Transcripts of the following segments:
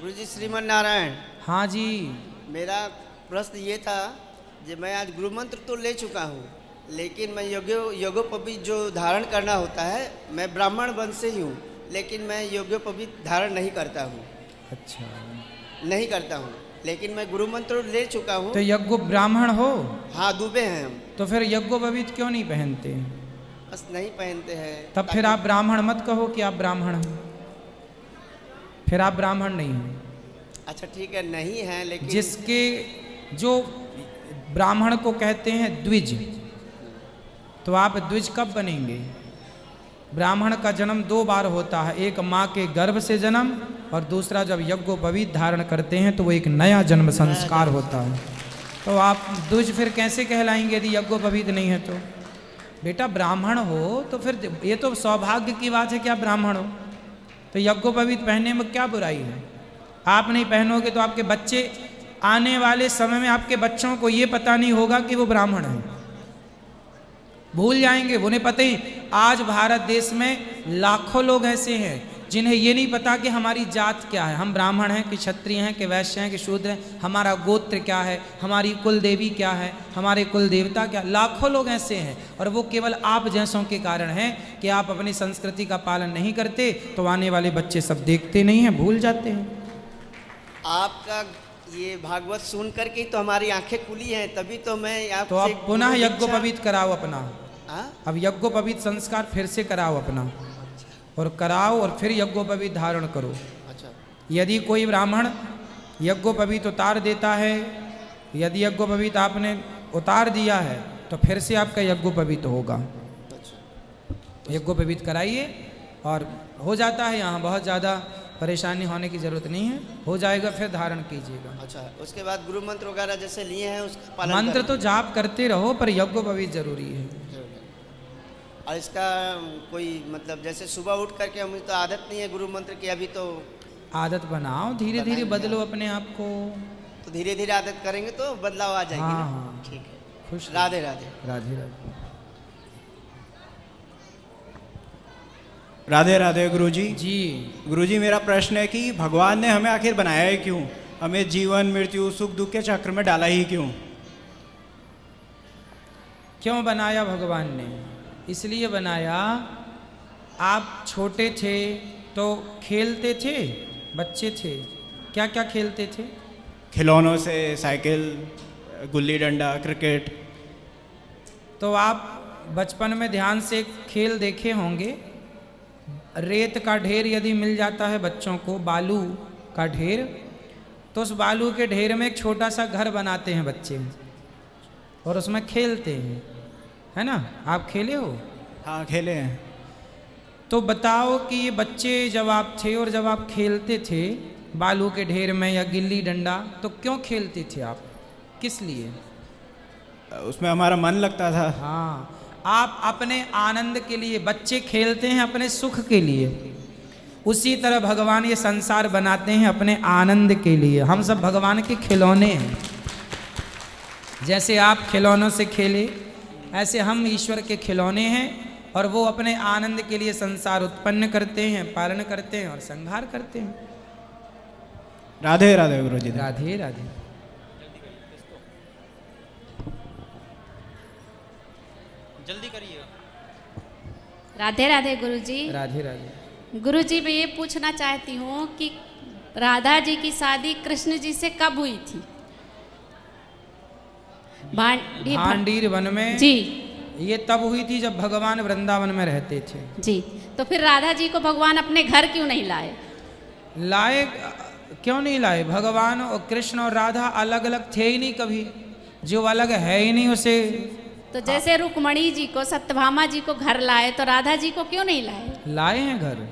गुरुजी श्रीमन नारायण। हाँ जी। मेरा प्रश्न ये था कि मैं आज गुरु मंत्र तो ले चुका हूँ, लेकिन मैं योगोपवीत जो धारण करना होता है, मैं ब्राह्मण वंश से ही हूँ, लेकिन मैं योगोपवीत धारण नहीं करता हूँ। अच्छा, नहीं करता हूँ, लेकिन मैं गुरु मंत्र ले चुका हूँ। तो यज्ञ ब्राह्मण हो? हाँ, दुबे हैं हम। तो फिर यज्ञोपवीत क्यों नहीं पहनते? बस नहीं पहनते हैं। तब फिर आप ब्राह्मण मत कहो कि आप ब्राह्मण हो, फिर आप ब्राह्मण नहीं हो। अच्छा ठीक है, नहीं है, लेकिन जिसके जो ब्राह्मण को कहते हैं द्विज, तो आप द्विज कब बनेंगे? ब्राह्मण का जन्म 2 बार होता है, एक माँ के गर्भ से जन्म और दूसरा जब यज्ञोपवीत धारण करते हैं तो वो एक नया जन्म संस्कार होता है। तो आप द्विज फिर कैसे कहलाएंगे यदि यज्ञोपवीत नहीं है तो? बेटा ब्राह्मण हो तो फिर ये तो सौभाग्य की बात है कि आप ब्राह्मण हो, तो यज्ञोपवीत पहनने में क्या बुराई है? आप नहीं पहनोगे तो आपके बच्चे आने वाले समय में आपके बच्चों को ये पता नहीं होगा कि वो ब्राह्मण है, भूल जाएंगे। उन्हें पता ही, आज भारत देश में लाखों लोग ऐसे हैं जिन्हें ये नहीं पता कि हमारी जात क्या है, हम ब्राह्मण हैं कि क्षत्रिय हैं कि वैश्य हैं कि शूद्र हैं, हमारा गोत्र क्या है, हमारी कुल देवी क्या है, हमारे कुल देवता क्या। लाखों लोग ऐसे हैं और वो केवल आप जैसों के कारण हैं कि आप अपनी संस्कृति का पालन नहीं करते, तो आने वाले बच्चे सब देखते नहीं हैं, भूल जाते हैं। आपका ये भागवत सुन करके तो हमारी आंखें खुली हैं, तभी तो मैं तो अब पुनः यज्ञोपवीत कराओ अपना। अब यज्ञोपवीत संस्कार फिर से कराओ अपना, और कराओ और फिर यज्ञोपवीत धारण करो। अच्छा, यदि कोई ब्राह्मण यज्ञोपवीत उतार देता है, यदि यज्ञोपवीत आपने उतार दिया है तो फिर से आपका यज्ञोपवीत होगा। यज्ञोपवीत कराइए और हो जाता है, यहाँ बहुत ज़्यादा परेशानी होने की जरूरत नहीं है, हो जाएगा, फिर धारण कीजिएगा। अच्छा, उसके बाद गुरु मंत्र वगैरह जैसे लिए हैं उसका पालन मंत्र तो जाप करते रहो, पर यज्ञोपवीत जरूरी है। और इसका कोई मतलब जैसे सुबह उठ करके, मुझे तो आदत नहीं है गुरु मंत्र की, अभी तो आदत बनाओ, धीरे धीरे बदलो अपने आप को। तो धीरे धीरे आदत करेंगे तो बदलाव आ जाएगी। हाँ, ना? हाँ। ठीक है, खुश। राधे राधे। राधे राधे। राधे राधे गुरुजी। जी गुरुजी, मेरा प्रश्न है कि भगवान ने हमें आखिर बनाया है क्यों? हमें जीवन मृत्यु सुख दुख के चक्र में डाला ही क्यों? क्यों बनाया भगवान ने? इसलिए बनाया, आप छोटे थे तो खेलते थे, बच्चे थे, क्या क्या खेलते थे? खिलौनों से, साइकिल, गुल्ली डंडा, क्रिकेट। तो आप बचपन में ध्यान से खेल देखे होंगे, रेत का ढेर यदि मिल जाता है बच्चों को, बालू का ढेर, तो उस बालू के ढेर में एक छोटा सा घर बनाते हैं बच्चे और उसमें खेलते हैं, है ना? आप खेले हो? हाँ, खेले हैं। तो बताओ कि ये बच्चे जब आप थे और जब आप खेलते थे बालू के ढेर में या गिल्ली डंडा, तो क्यों खेलते थे आप? किस लिए? उसमें हमारा मन लगता था। हाँ, आप अपने आनंद के लिए, बच्चे खेलते हैं अपने सुख के लिए, उसी तरह भगवान ये संसार बनाते हैं अपने आनंद के लिए। हम सब भगवान के खिलौने हैं। जैसे आप खिलौनों से खेले, ऐसे हम ईश्वर के खिलौने हैं और वो अपने आनंद के लिए संसार उत्पन्न करते हैं, पालन करते हैं और संहार करते हैं। राधे राधे गुरुजी। राधे राधे। जल्दी करिए। राधे राधे गुरुजी। राधे राधे। गुरुजी, मैं ये पूछना चाहती हूँ कि राधा जी की शादी कृष्ण जी से कब हुई थी? भांडीर वन में जी। ये तब हुई थी जब भगवान वृंदावन में रहते थे। जी, तो फिर राधा जी को भगवान अपने घर क्यों नहीं लाए? लाए, क्यों नहीं लाए? भगवान और कृष्ण और राधा अलग अलग थे ही नहीं कभी, जो अलग है ही नहीं उसे। तो जैसे रुक्मणी जी को, सत्यभामा जी को घर लाए, तो राधा जी को क्यों नहीं लाए? लाए हैं घर,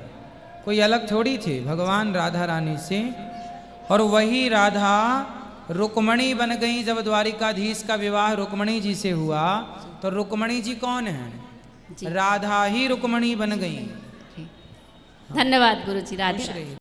कोई अलग थोड़ी थे भगवान राधा रानी से। और वही राधा रुक्मणी बन गई जब द्वारिकाधीश का विवाह रुक्मणी जी से हुआ। तो रुक्मणी जी कौन है? राधा ही रुक्मणी बन गई। धन्यवाद गुरुजी। राधे राधे।